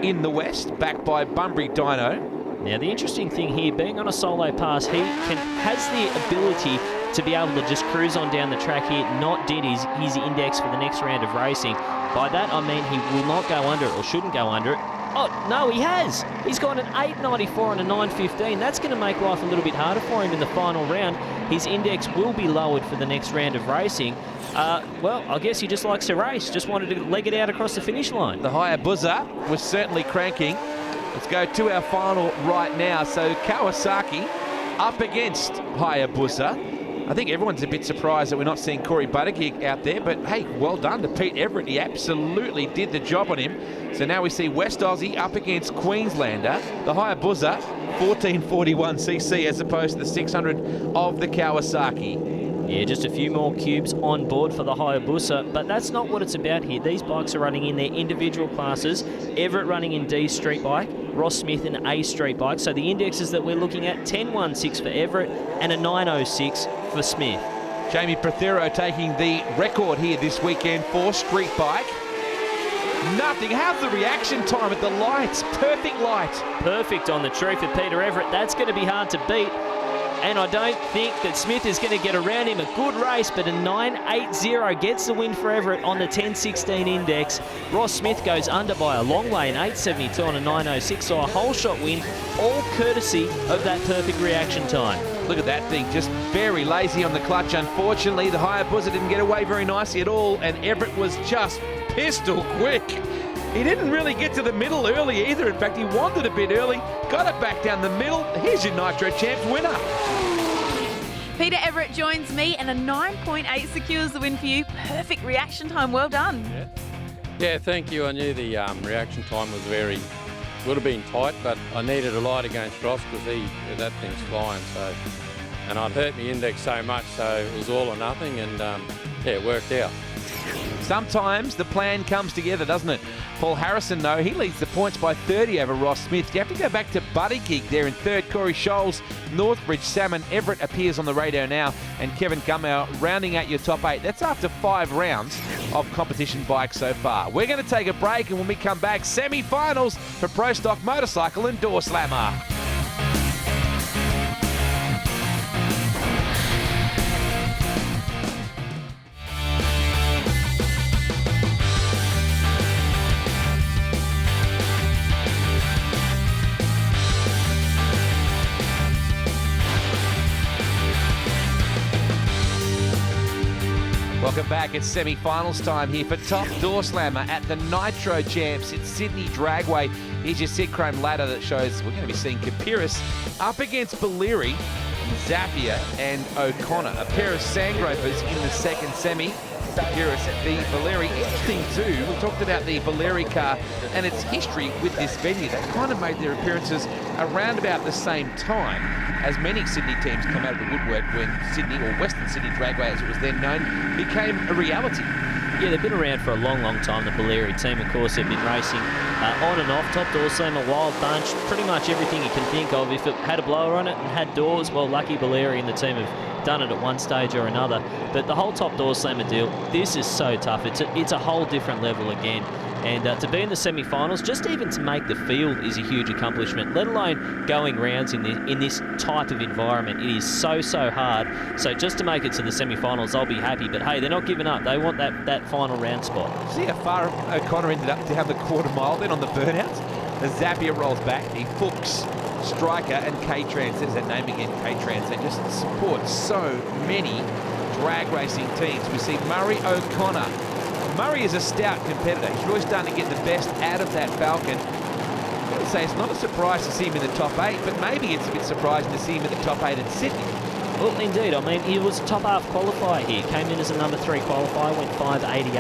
in the west, backed by Bunbury Dyno. Now, the interesting thing here, being on a solo pass, he has the ability to be able to just cruise on down the track here, not dent his index for the next round of racing. By that, I mean he will not go under it or shouldn't go under it. Oh, no, he has. He's got an 8.94 and a 9.15. That's going to make life a little bit harder for him in the final round. His index will be lowered for the next round of racing. Well, I guess he just likes to race. Just wanted to leg it out across the finish line. The Hayabusa was certainly cranking. Let's go to our final right now. So Kawasaki up against Hayabusa. I think everyone's a bit surprised that we're not seeing Corey Buttigieg out there, but hey, well done to Pete Everett. He absolutely did the job on him. So now we see West Aussie up against Queenslander. The Hayabusa, 1441cc as opposed to the 600 of the Kawasaki. Yeah, just a few more cubes on board for the Hayabusa, but that's not what it's about here. These bikes are running in their individual classes. Everett running in D street bike, Ross Smith in A street bike. So the indexes that we're looking at, 10.16 for Everett and a 9.06 for Smith. Jamie Prothero taking the record here this weekend for street bike. Nothing. How's the reaction time at the lights? Perfect light. Perfect on the tree for Peter Everett. That's going to be hard to beat. And I don't think that Smith is going to get around him. A good race, but a 9.80 gets the win for Everett on the 10.16 index. Ross Smith goes under by a long way, an 8.72 on a 9.06, so a whole shot win, all courtesy of that perfect reaction time. Look at that thing, just very lazy on the clutch. Unfortunately, the Hayabusa didn't get away very nicely at all, and Everett was just pistol quick. He didn't really get to the middle early either. In fact, he wandered a bit early, got it back down the middle. Here's your Nitro Champs winner. Peter Everett joins me, and a 9.8 secures the win for you. Perfect reaction time. Well done. Yeah, thank you. I knew the reaction time was would have been tight, but I needed a light against Ross because that thing's flying. So, and I'd hurt my index so much, so it was all or nothing, and yeah, it worked out. Sometimes the plan comes together, doesn't it? Paul Harrison, though, he leads the points by 30 over Ross Smith. You have to go back to Buttigieg there in third. Corey Scholes, Northbridge, Salmon, Everett appears on the radio now, and Kevin Gummow rounding out your top 8. That's after 5 rounds of competition bikes so far. We're going to take a break, and when we come back, semi-finals for Pro Stock Motorcycle and Door Slammer. Welcome back. It's semi-finals time here for Top Door Slammer at the Nitro Champs at Sydney Dragway. Here's your Sid Chrome ladder that shows we're going to be seeing Kapiris up against Valeri, Zappia and O'Connor. A pair of Sandgropers in the second semi. Kapiris at the Valeri. Interesting too, we talked about the Valeri car and its history with this venue. They kind of made their appearances around about the same time as many Sydney teams come out of the woodwork when Sydney, or Western Sydney Dragway as it was then known, became a reality. Yeah, they've been around for a long, long time, the Valeri team. Of course, they've been racing on and off, Top Door Slammer, Wild Bunch, pretty much everything you can think of. If it had a blower on it and had doors, well, lucky Valeri and the team have done it at one stage or another. But the whole Top Door Slammer deal, this is so tough. It's a whole different level again. And to be in the semi-finals, just even to make the field is a huge accomplishment, let alone going rounds in this type of environment. It is so, so hard. So just to make it to the semi-finals, I'll be happy. But hey, they're not giving up. They want that final round spot. See how far O'Connor ended up down the quarter mile then on the burnout? The Zappia rolls back. He hooks Striker and K-Trans. There's that name again, K-Trans. They just support so many drag racing teams. We see Murray O'Connor. Murray is a stout competitor. He's really starting to get the best out of that Falcon. I'm going to say it's not a surprise to see him in the top 8, but maybe it's a bit surprising to see him in the top 8 in Sydney. Well, indeed. I mean, he was a top half qualifier here. Came in as a number 3 qualifier, went 5.88.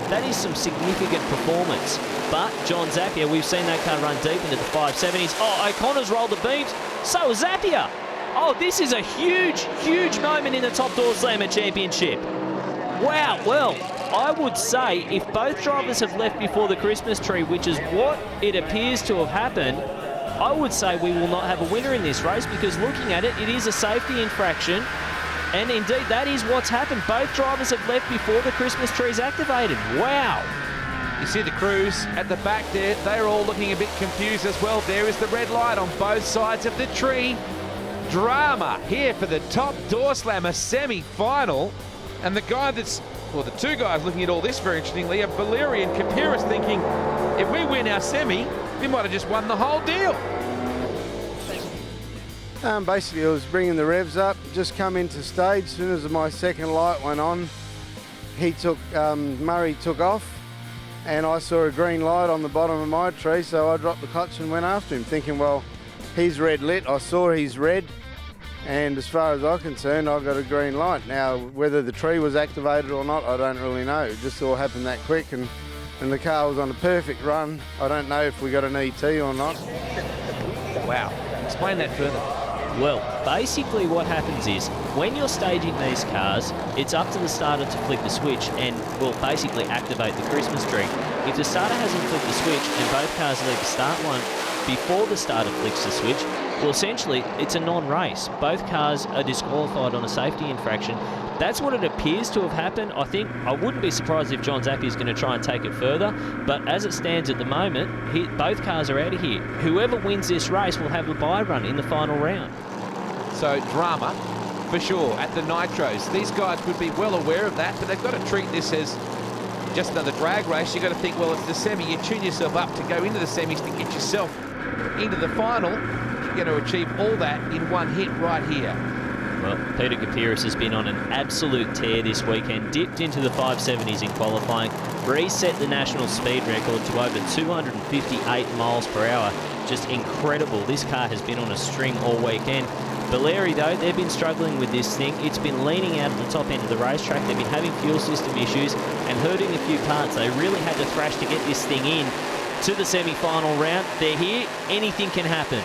That is some significant performance. But John Zappia, we've seen that car run deep into the 570s. Oh, O'Connor's rolled the beams. So Zappia. Oh, this is a huge, huge moment in the Top Door Slammer Championship. Wow, well, I would say if both drivers have left before the Christmas tree, which is what it appears to have happened, I would say we will not have a winner in this race, because looking at it, it is a safety infraction. And indeed, that is what's happened. Both drivers have left before the Christmas tree is activated. Wow. You see the crews at the back there. They're all looking a bit confused as well. There is the red light on both sides of the tree. Drama here for the Top Door Slammer semi-final. And the guy that's Well, the two guys looking at all this very interestingly are Valeri and Kapiris thinking, if we win our semi, we might have just won the whole deal. Basically, I was bringing the revs up, just come into stage. As soon as my second light went on, Murray took off, and I saw a green light on the bottom of my tree, so I dropped the clutch and went after him, thinking, well, he's red lit. I saw he's red, and as far as I'm concerned, I got a green light. Now, whether the tree was activated or not, I don't really know. It just all happened that quick, and the car was on a perfect run. I don't know if we got an ET or not. Wow. Explain that further. Well, basically what happens is, when you're staging these cars, it's up to the starter to flick the switch and, well, basically activate the Christmas tree. If the starter hasn't flicked the switch and both cars leave the start line before the starter flicks the switch, well, essentially, it's a non-race. Both cars are disqualified on a safety infraction. That's what it appears to have happened. I wouldn't be surprised if John Zappia is going to try and take it further, but as it stands at the moment, both cars are out of here. Whoever wins this race will have a bye run in the final round. So drama, for sure, at the Nitros. These guys would be well aware of that, but they've got to treat this as just another drag race. You've got to think, well, it's the semi. You tune yourself up to go into the semis to get yourself into the final. You're going to achieve all that in one hit right here. Well, Peter Kapiris has been on an absolute tear this weekend, dipped into the 570s in qualifying, reset the national speed record to over 258 miles per hour. Just incredible. This car has been on a string all weekend. Valeri, though, they've been struggling with this thing. It's been leaning out at the top end of the racetrack. They've been having fuel system issues and hurting a few parts. They really had to thrash to get this thing in to the semi-final round. They're here. Anything can happen.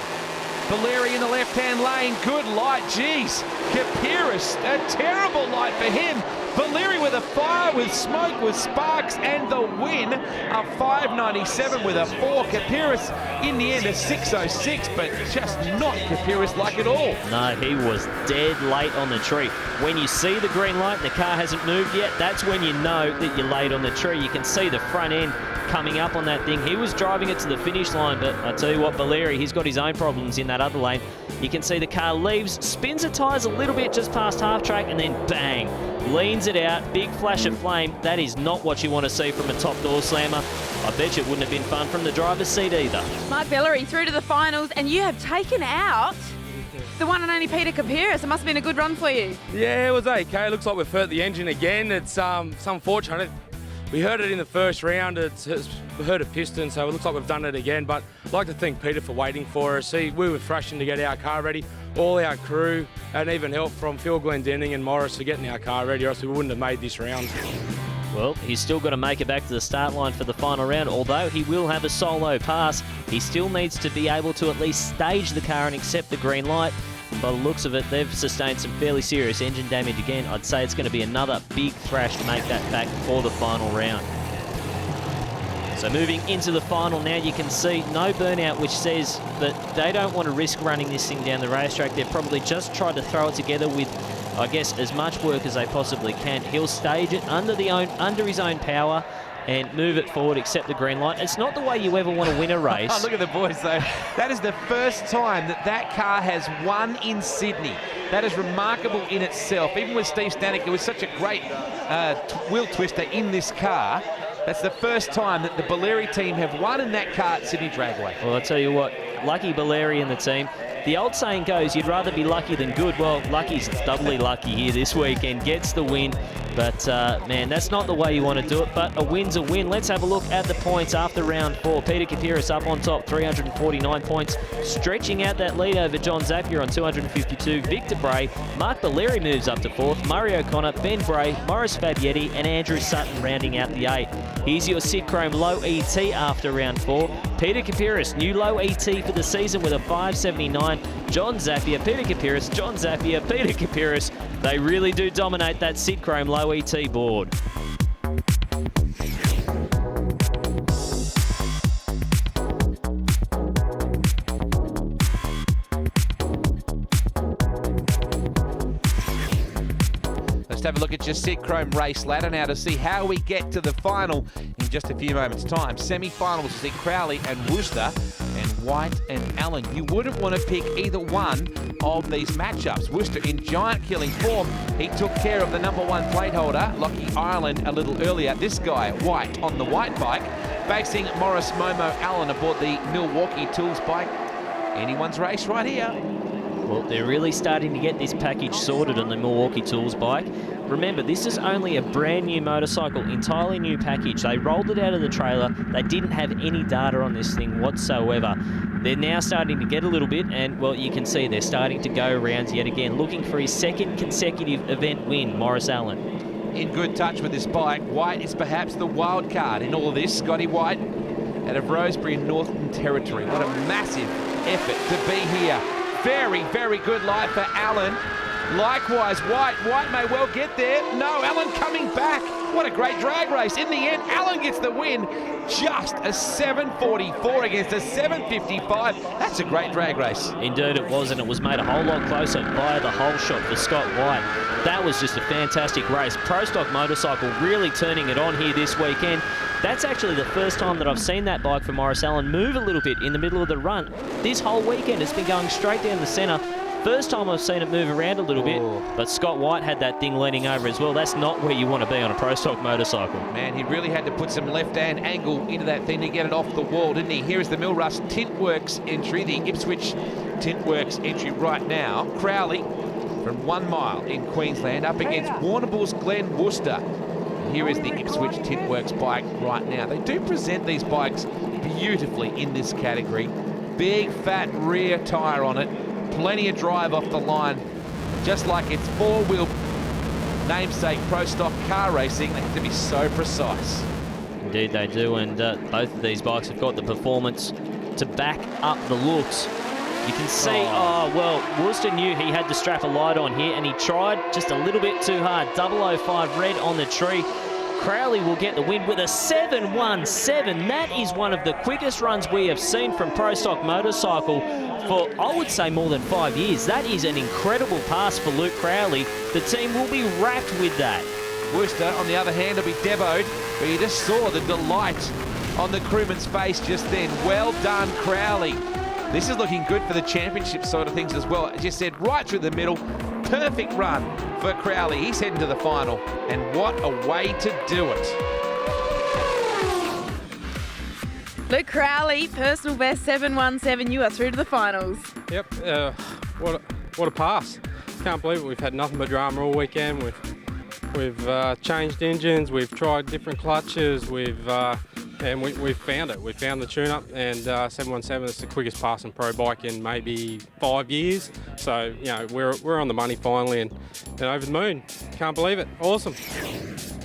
Valeri in the left-hand lane, good light, geez. Kapiris, a terrible light for him. Valeri with a fire, with smoke, with sparks, and the win. A 5.97 with a 4. Kapiris in the end a 6.06, but just not Kapiris-like at all. No, he was dead late on the tree. When you see the green light and the car hasn't moved yet, that's when you know that you're late on the tree. You can see the front end coming up on that thing. He was driving it to the finish line, but I tell you what, Valeri, he's got his own problems in that other lane. You can see the car leaves, spins the tyres a little bit just past half track, and then bang, leans it out, big flash of flame. That is not what you want to see from a top door slammer. I bet you it wouldn't have been fun from the driver's seat either. Mark Valeri through to the finals, and you have taken out the one and only Peter Kapiris. It must have been a good run for you. Yeah, it was okay. Looks like we've hurt the engine again. It's unfortunate. We heard it in the first round. It's hurt a piston, so it looks like we've done it again. But I'd like to thank Peter for waiting for us. We were thrashing to get our car ready. All our crew, and even help from Phil Glendenning and Morris for getting our car ready, or else we wouldn't have made this round. Well, he's still got to make it back to the start line for the final round. Although he will have a solo pass, he still needs to be able to at least stage the car and accept the green light. By the looks of it, they've sustained some fairly serious engine damage again. I'd say it's going to be another big thrash to make that back for the final round. So moving into the final now, you can see no burnout, which says that they don't want to risk running this thing down the racetrack. They've probably just tried to throw it together with, I guess, as much work as they possibly can. He'll stage it under his own power and move it forward, accept the green light. It's not the way you ever want to win a race. Oh, look at the boys, though. That is the first time that car has won in Sydney. That is remarkable in itself. Even with Steve Stanek, it was such a great wheel twister in this car. That's the first time that the Valeri team have won in that car at Sydney Dragway. Well, I'll tell you what, lucky Valeri and the team. The old saying goes, you'd rather be lucky than good. Well, lucky's doubly lucky here this weekend, gets the win. But, man, that's not the way you want to do it, but a win's a win. Let's have a look at the points after round 4. Peter Kapiris up on top, 349 points, stretching out that lead over John Zappia on 252. Victor Bray, Mark Valeri moves up to 4th, Murray O'Connor, Ben Bray, Morris Fabietti, and Andrew Sutton rounding out the 8. Here's your Sid Chrome low ET after round 4. Peter Kapiris, new low ET for the season with a 579. John Zappia, Peter Kapiris, John Zappia, Peter Kapiris. They really do dominate that Sid Chrome low ET board. Let's have a look at your Sid Chrome race ladder now to see how we get to the final in just a few moments' time. Semi-finals, see Crowley and Worcester and White and Allen. You wouldn't want to pick either one of these matchups. Worcester in giant killing form. He took care of the #1 plate holder, Lockie Ireland, a little earlier. This guy, White, on the white bike, facing Morris Momo Allen aboard the Milwaukee Tools bike. Anyone's race right here. Well, they're really starting to get this package sorted on the Milwaukee Tools bike. Remember, this is only a brand new motorcycle, entirely new package. They rolled it out of the trailer. They didn't have any data on this thing whatsoever. They're now starting to get a little bit, and, well, you can see they're starting to go rounds yet again, looking for his second consecutive event win, Morris Allen. In good touch with this bike. White is perhaps the wild card in all of this. Scotty White out of Rosebery in Northern Territory. What a massive effort to be here. Very, very good light for Allen. Likewise, White may well get there. No, Allen coming back. What a great drag race. In the end, Allen gets the win. Just a 7:44 against a 7:55. That's a great drag race. Indeed it was, and it was made a whole lot closer via the whole shot for Scott White. That was just a fantastic race. Pro Stock Motorcycle really turning it on here this weekend. That's actually the first time that I've seen that bike for Morris Allen move a little bit in the middle of the run. This whole weekend it's been going straight down the centre. First time I've seen it move around a little bit, but Scott White had that thing leaning over as well. That's not where you want to be on a Pro Stock motorcycle. Man, he really had to put some left-hand angle into that thing to get it off the wall, didn't he? Here is the Millrust Tintworks entry, the Ipswich Tintworks entry right now. Crowley from 1 mile in Queensland up against Warrnambool's Glen Worcester. And here is the Ipswich Tintworks bike right now. They do present these bikes beautifully in this category. Big, fat rear tyre on it. Plenty of drive off the line, just like its four-wheel namesake Pro Stock car racing. They have to be so precise. Indeed they do, and both of these bikes have got the performance to back up the looks. You can see, Worcester knew he had to strap a light on here, and he tried just a little bit too hard. 005 red on the tree. Crowley will get the win with a 7:17. That is one of the quickest runs we have seen from Pro Stock Motorcycle for, I would say, more than 5 years. That is an incredible pass for Luke Crowley. The team will be racked with that. Worcester, on the other hand, will be devoed, but you just saw the delight on the crewman's face just then. Well done, Crowley. This is looking good for the championship side of things as well. As you said, right through the middle. Perfect run for Crowley. He's heading to the final, and what a way to do it. Luke Crowley, personal best 7:17. You are through to the finals. Yep, what a pass. Can't believe it. We've had nothing but drama all weekend. We've changed engines, we've tried different clutches, and we've found it. We found the tune-up, and 717 is the quickest passing pro bike in maybe 5 years. So, you know, we're on the money finally, and over the moon. Can't believe it. Awesome.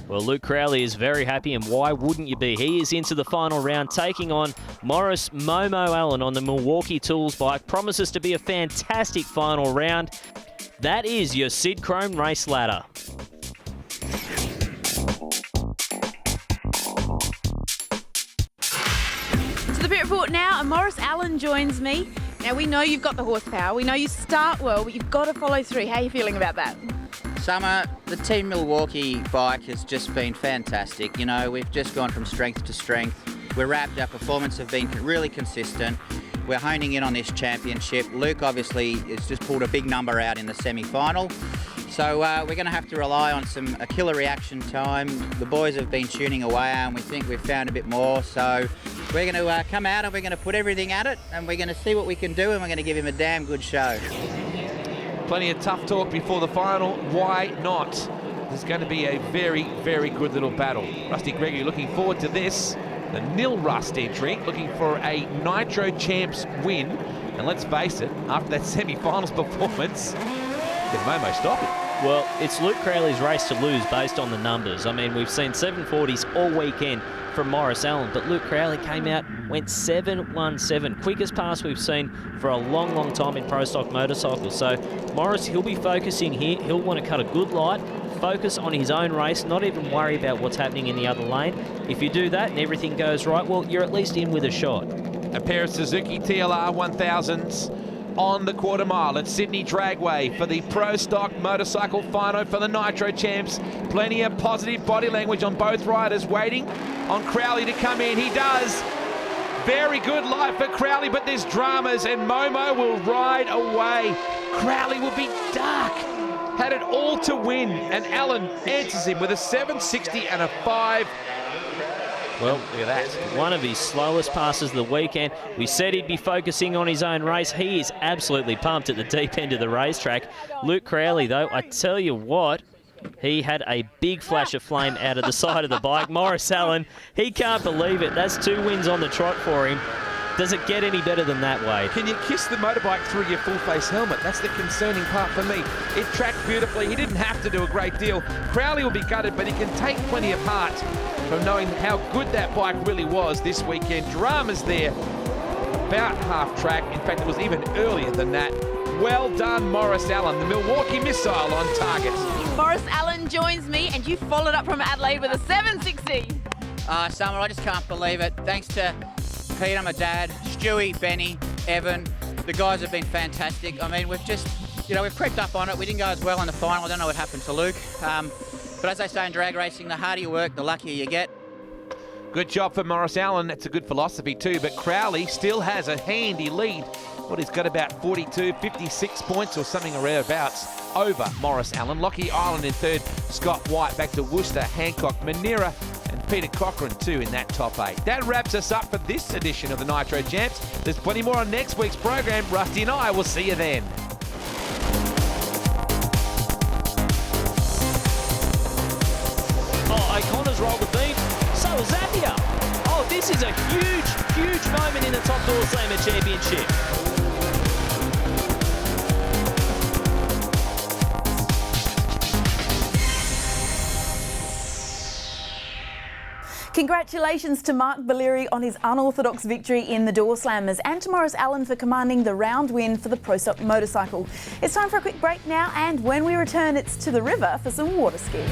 Well, Luke Crowley is very happy, and why wouldn't you be? He is into the final round, taking on Morris Momo Allen on the Milwaukee Tools bike. Promises to be a fantastic final round. That is your Sid Chrome race ladder. To the pit report now, and Morris Allen joins me. Now, we know you've got the horsepower. We know you start well, but you've got to follow through. How are you feeling about that? Summer, the Team Milwaukee bike has just been fantastic. You know, we've just gone from strength to strength. We're wrapped. Our performance have been really consistent. We're honing in on this championship. Luke obviously has just pulled a big number out in the semi-final. So we're going to have to rely on a killer reaction time. The boys have been tuning away, and we think we've found a bit more. So we're going to come out and we're going to put everything at it, and we're going to see what we can do, and we're going to give him a damn good show. Plenty of tough talk before the final. Why not? There's going to be a very, very good little battle. Rusty Gregory looking forward to this. The Millrust entry, looking for a Nitro Champs win. And let's face it, after that semi-finals performance, can Momo stop it? Well, it's Luke Crowley's race to lose based on the numbers. I mean, we've seen 740s all weekend from Morris Allen, but Luke Crowley came out, went 7:17. Quickest pass we've seen for a long, long time in Pro Stock motorcycles. So Morris, he'll be focusing here. He'll want to cut a good light, focus on his own race, not even worry about what's happening in the other lane. If you do that and everything goes right, well, you're at least in with a shot. A pair of Suzuki TLR 1000s on the quarter mile at Sydney Dragway for the Pro Stock motorcycle final for the Nitro Champs. Plenty of positive body language on both riders, waiting on Crowley to come in. He does. Very good life for Crowley, but there's dramas, and Momo will ride away. Crowley will be dark. Had it all to win, and Allen answers him with a 760 and a 5. Well, look at that. One of his slowest passes of the weekend. We said he'd be focusing on his own race. He is absolutely pumped at the deep end of the racetrack. Luke Crowley, though, I tell you what, he had a big flash of flame out of the side of the bike. Morris Allen, he can't believe it. That's 2 wins on the trot for him. Does it get any better than that, Wade? Can you kiss the motorbike through your full-face helmet? That's the concerning part for me. It tracked beautifully. He didn't have to do a great deal. Crowley will be gutted, but he can take plenty of heart from knowing how good that bike really was this weekend. Dramas there, about half track. In fact, it was even earlier than that. Well done, Morris Allen, the Milwaukee Missile on target. Morris Allen joins me, and you followed up from Adelaide with a 760. Summer, I just can't believe it. Thanks to Peter, my dad, Stewie, Benny, Evan. The guys have been fantastic. I mean, we've just, we've crept up on it. We didn't go as well in the final. I don't know what happened to Luke. But as they say in drag racing, the harder you work, the luckier you get. Good job for Morris Allen. That's a good philosophy too. But Crowley still has a handy lead. What, he's got about 42, 56 points or something or thereabouts over Morris Allen. Lockie Island in third. Scott White back to Worcester, Hancock, Manera, and Peter Cochran too in that top 8. That wraps us up for this edition of the Nitro Champs. There's plenty more on next week's program. Rusty and I will see you then. Oh, O'Connor's rolled the beam. So is Zappia. Oh, this is a huge, huge moment in the Top Door Slammer Championship. Congratulations to Mark Balleary on his unorthodox victory in the Door Slammers, and to Morris Allen for commanding the round win for the Pro Stock motorcycle. It's time for a quick break now, and when we return, it's to the river for some water skiing.